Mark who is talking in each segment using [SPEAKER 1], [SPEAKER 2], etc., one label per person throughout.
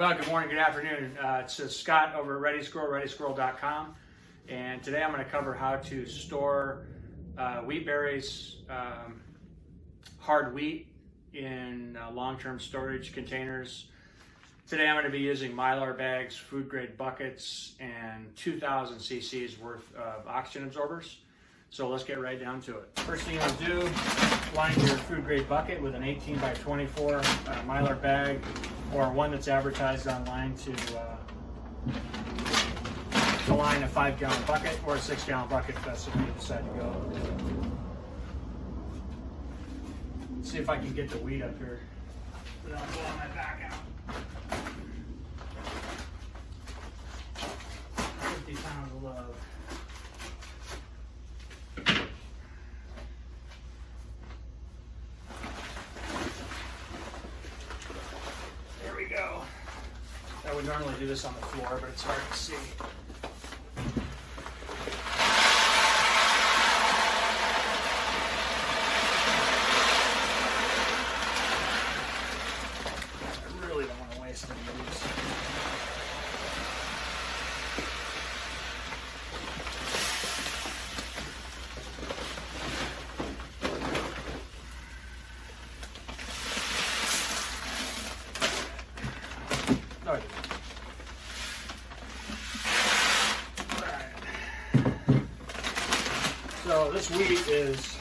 [SPEAKER 1] Well, good morning, good afternoon. It's Scott over at ReadySquirrel, and today I'm going to cover how to store wheat berries, hard wheat in long-term storage containers. Today I'm going to be using Mylar bags, food grade buckets, and 2,000 cc's worth of oxygen absorbers. So let's get right down to it. First thing you want to do, line your food grade bucket with an 18 by 24 Mylar bag, or one that's advertised online to line a 5-gallon bucket or a 6-gallon bucket if that's the way you decide to go. Let's see if I can get the wheat up here without blowing my back out. 50 pounds of love. There we go. I would normally do this on the floor, but it's hard to see. I really don't want to waste any of these. Alright. So this wheat is,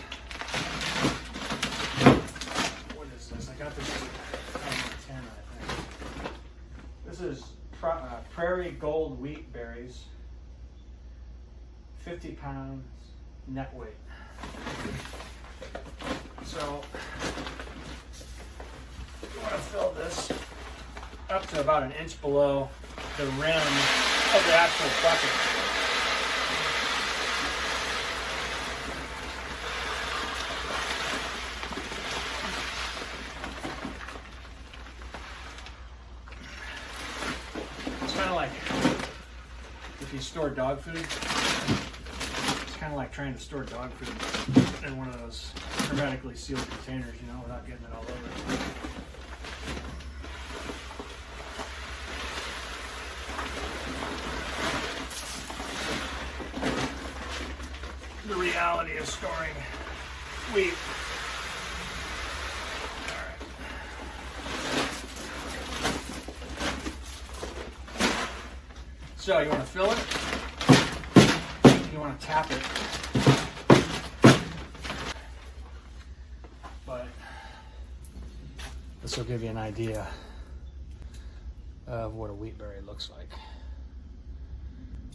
[SPEAKER 1] what is this? I got this at 10, I think. This is Prairie Gold wheat berries, 50 pounds net weight. So you want to fill this up to about an inch below the rim of the actual bucket. It's kind of like if you store dog food. It's kind of like trying to store dog food in one of those hermetically sealed containers, you know, without getting it all over. The reality of storing wheat. All right. So you want to fill it. You want to tap it. But this will give you an idea of what a wheat berry looks like.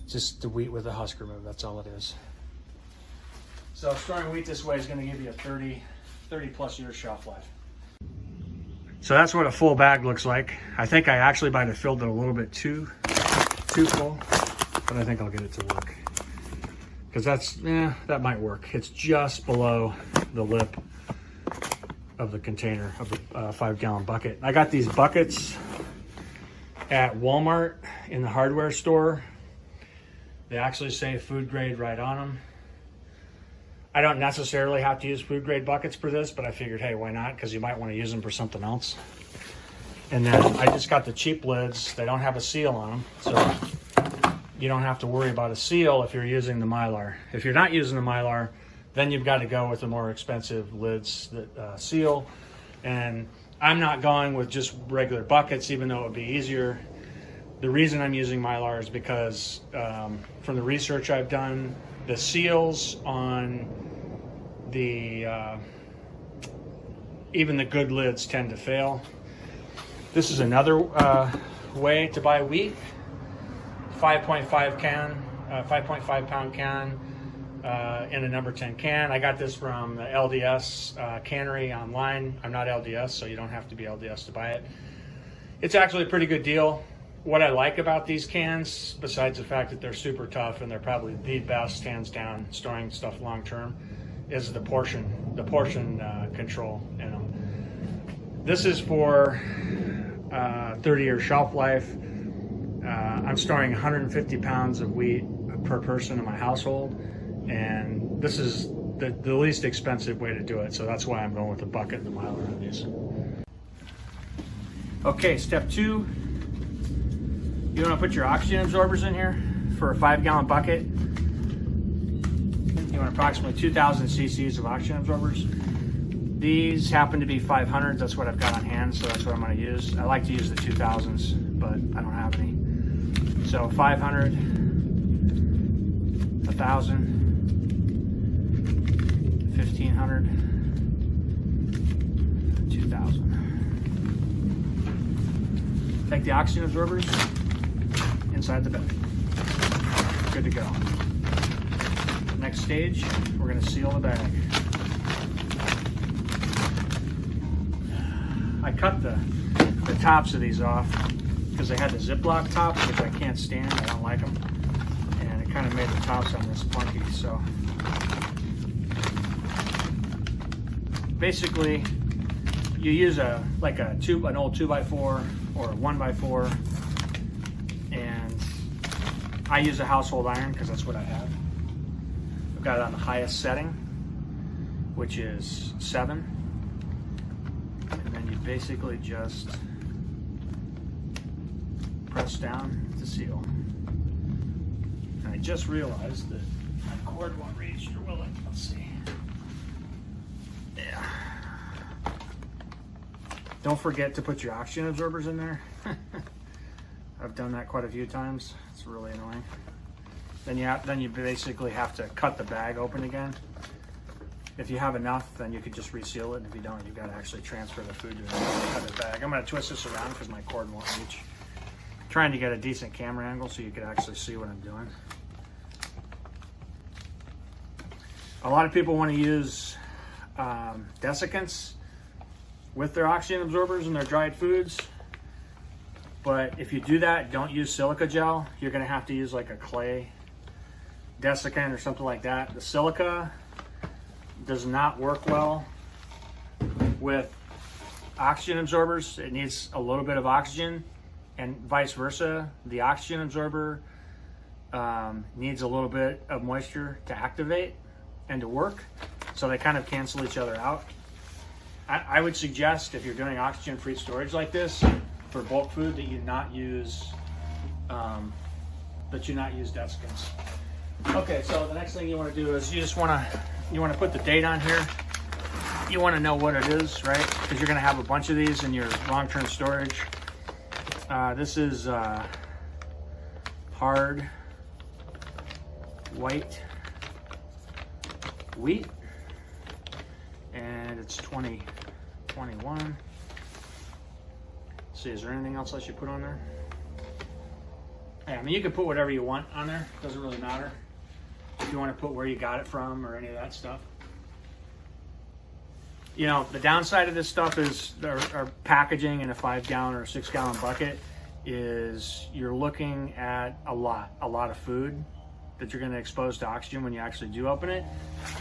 [SPEAKER 1] Just the wheat with the husk removed, that's all it is. So storing wheat this way is going to give you a 30 plus year shelf life. So that's what a full bag looks like. I think I actually might have filled it a little bit too full, but I think I'll get it to work. Because that might work. It's just below the lip of the container of the 5-gallon bucket. I got these buckets at Walmart in the hardware store. They actually say food grade right on them. I don't necessarily have to use food grade buckets for this, but I figured, hey, why not? Because you might want to use them for something else. And then I just got the cheap lids. They don't have a seal on them, so you don't have to worry about a seal if you're using the Mylar. If you're not using the Mylar, then you've got to go with the more expensive lids that seal. And I'm not going with just regular buckets, even though it would be easier. The reason I'm using Mylar is because from the research I've done, the seals on the even the good lids tend to fail. This is another way to buy wheat. 5.5 pound can in a number 10 can. I got this from the LDS cannery online. I'm not LDS, so you don't have to be LDS to buy it. It's actually a pretty good deal. What I like about these cans, besides the fact that they're super tough and they're probably the best, hands down, storing stuff long term, is the portion control in them. This is for 30-year shelf life. I'm storing 150 pounds of wheat per person in my household, and this is the least expensive way to do it, so that's why I'm going with the bucket and the Mylar on these. Okay, step 2, You want to put your oxygen absorbers in here for a 5-gallon bucket. You want approximately 2,000 cc's of oxygen absorbers. These happen to be 500s. That's what I've got on hand, so that's what I'm going to use. I like to use the 2000s, but I don't have any. So 500, 1,000, 1,500, 2,000. Take the oxygen absorbers inside the bag. Good to go. Next stage, we're going to seal the bag. I cut the tops of these off because they had the Ziploc tops, which I can't stand. I don't like them. And it kind of made the tops on this funky. So basically, you use an old 2x4 or a 1x4, and I use a household iron because that's what I have. I've got it on the highest setting, which is 7. And then you basically just press down to seal. And I just realized that my cord won't reach, or will it? Let's see. Yeah. Don't forget to put your oxygen absorbers in there. I've done that quite a few times. It's really annoying. Then you basically have to cut the bag open again. If you have enough, then you could just reseal it. And if you don't, you've got to actually transfer the food to another bag. I'm going to twist this around because my cord won't reach. I'm trying to get a decent camera angle so you could actually see what I'm doing. A lot of people want to use desiccants with their oxygen absorbers and their dried foods. But if you do that, don't use silica gel. You're going to have to use like a clay desiccant or something like that. The silica does not work well with oxygen absorbers. It needs a little bit of oxygen, and vice versa. The oxygen absorber needs a little bit of moisture to activate and to work, so they kind of cancel each other out. I would suggest, if you're doing oxygen-free storage like this for bulk food, that you not use desiccants. Okay, so the next thing you want to do is you want to put the date on here. You want to know what it is, right? Because you're going to have a bunch of these in your long-term storage. This is hard white wheat, and it's 2021. See, is there anything else I should put on there? Yeah, I mean, you can put whatever you want on there. Doesn't really matter. If you want to put where you got it from or any of that stuff. You know, the downside of this stuff is our packaging in a 5-gallon or a 6-gallon bucket is you're looking at a lot of food that you're going to expose to oxygen when you actually do open it.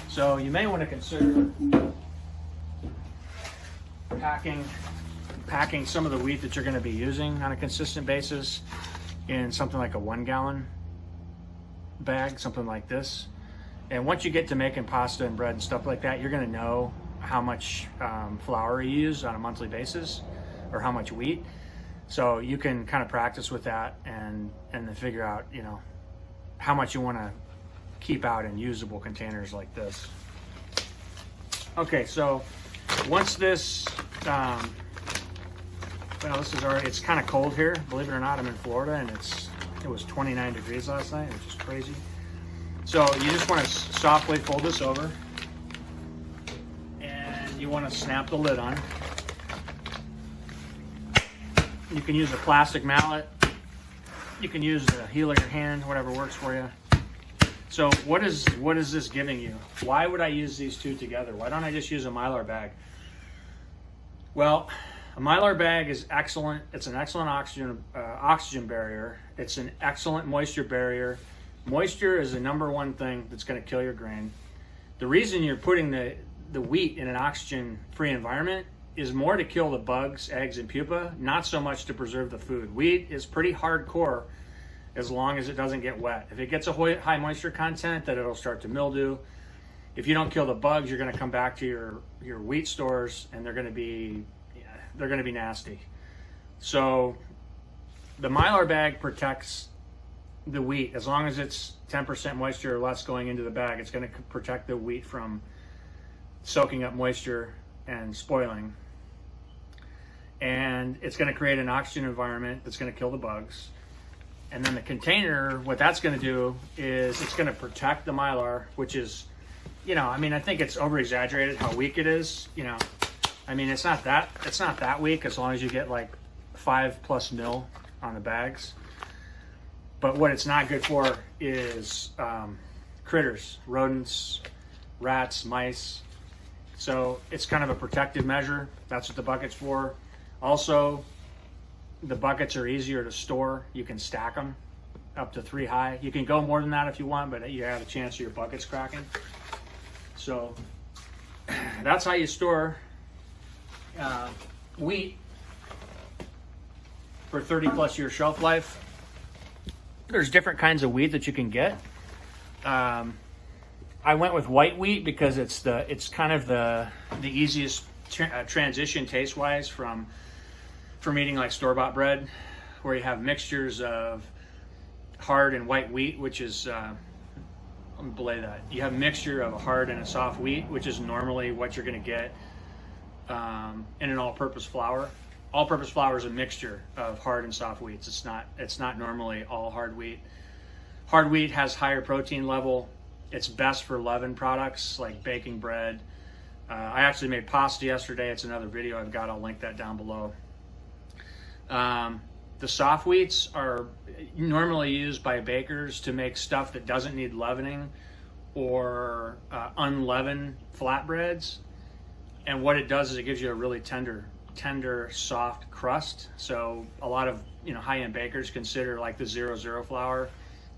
[SPEAKER 1] So you may want to consider packing some of the wheat that you're going to be using on a consistent basis in something like a 1-gallon bag, something like this. And once you get to making pasta and bread and stuff like that, you're going to know how much flour you use on a monthly basis, or how much wheat. So you can kind of practice with that and then figure out, you know, how much you want to keep out in usable containers like this. Okay, so once this, well, this is already, it's kind of cold here. Believe it or not, I'm in Florida, and it was 29 degrees last night, which is crazy. So you just want to softly fold this over, and you want to snap the lid on. You can use a plastic mallet. You can use the heel of your hand, whatever works for you. So what is this giving you? Why would I use these two together? Why don't I just use a Mylar bag? Well, a Mylar bag is excellent. It's an excellent oxygen barrier. It's an excellent moisture barrier. Moisture is the #1 thing that's going to kill your grain. The reason you're putting the wheat in an oxygen-free environment is more to kill the bugs, eggs, and pupa, not so much to preserve the food. Wheat is pretty hardcore as long as it doesn't get wet. If it gets a high moisture content, then it'll start to mildew. If you don't kill the bugs, you're going to come back to your wheat stores, and they're going to be nasty. So the Mylar bag protects the wheat. As long as it's 10% moisture or less going into the bag, it's going to protect the wheat from soaking up moisture and spoiling. And it's going to create an oxygen environment that's going to kill the bugs. And then the container, what that's going to do is it's going to protect the Mylar, which is, you know, I mean, I think it's over exaggerated how weak it is. You know, I mean, it's not that weak as long as you get like 5+ mil on the bags. But what it's not good for is critters, rodents, rats, mice. So it's kind of a protective measure. That's what the bucket's for. Also, the buckets are easier to store. You can stack them up to 3 high. You can go more than that if you want, but you have a chance of your buckets cracking. So that's how you store wheat for 30+ year shelf life. There's different kinds of wheat that you can get. I went with white wheat because it's kind of the easiest transition taste-wise from eating like store-bought bread, where you have mixtures of hard and white wheat, which is let me belay that. You have a mixture of a hard and a soft wheat, which is normally what you're going to get in an all-purpose flour. All-purpose flour is a mixture of hard and soft wheats. It's not normally all hard wheat. Hard wheat has higher protein level. It's best for leaven products like baking bread. I actually made pasta yesterday. It's another video I've got. I'll link that down below. The soft wheats are normally used by bakers to make stuff that doesn't need leavening or unleavened flatbreads. And what it does is it gives you a really tender, soft crust. So a lot of high-end bakers consider like the 00 flour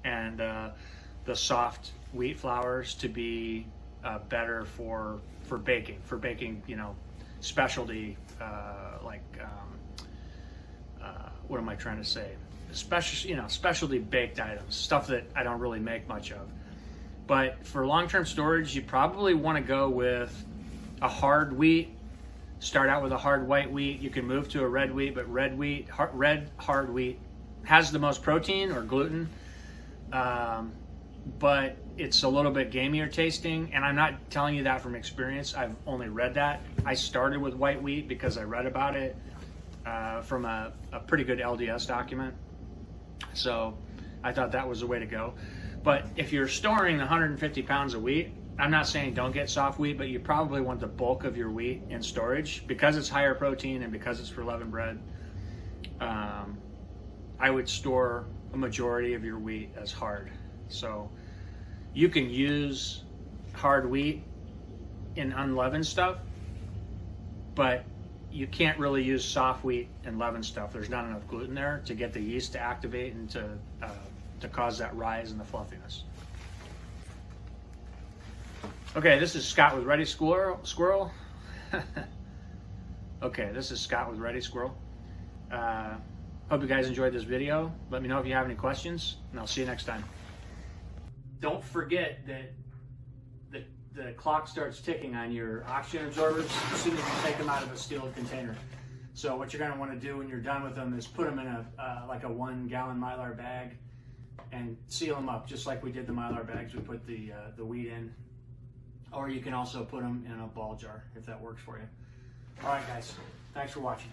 [SPEAKER 1] and the soft wheat flours to be better for baking, specialty what am I trying to say? Specialty baked items, stuff that I don't really make much of. But for long-term storage, you probably want to go with a hard wheat. Start out with a hard white wheat. You can move to a red wheat, but red hard wheat has the most protein or gluten, but it's a little bit gamier tasting. And I'm not telling you that from experience. I've only read that. I started with white wheat because I read about it from a pretty good LDS document. So I thought that was the way to go. But if you're storing 150 pounds of wheat, I'm not saying don't get soft wheat, but you probably want the bulk of your wheat in storage because it's higher protein and because it's for leavened bread. I would store a majority of your wheat as hard. So you can use hard wheat in unleavened stuff, but you can't really use soft wheat in leavened stuff. There's not enough gluten there to get the yeast to activate and to cause that rise in the fluffiness. Okay, this is Scott with Ready Squirrel. Okay, this is Scott with Ready Squirrel. Hope you guys enjoyed this video. Let me know if you have any questions, and I'll see you next time. Don't forget that the clock starts ticking on your oxygen absorbers as soon as you take them out of a sealed container. So what you're going to want to do when you're done with them is put them in like a 1-gallon Mylar bag and seal them up, just like we did the Mylar bags we put the wheat in. Or you can also put them in a ball jar if that works for you. All right, guys. Thanks for watching.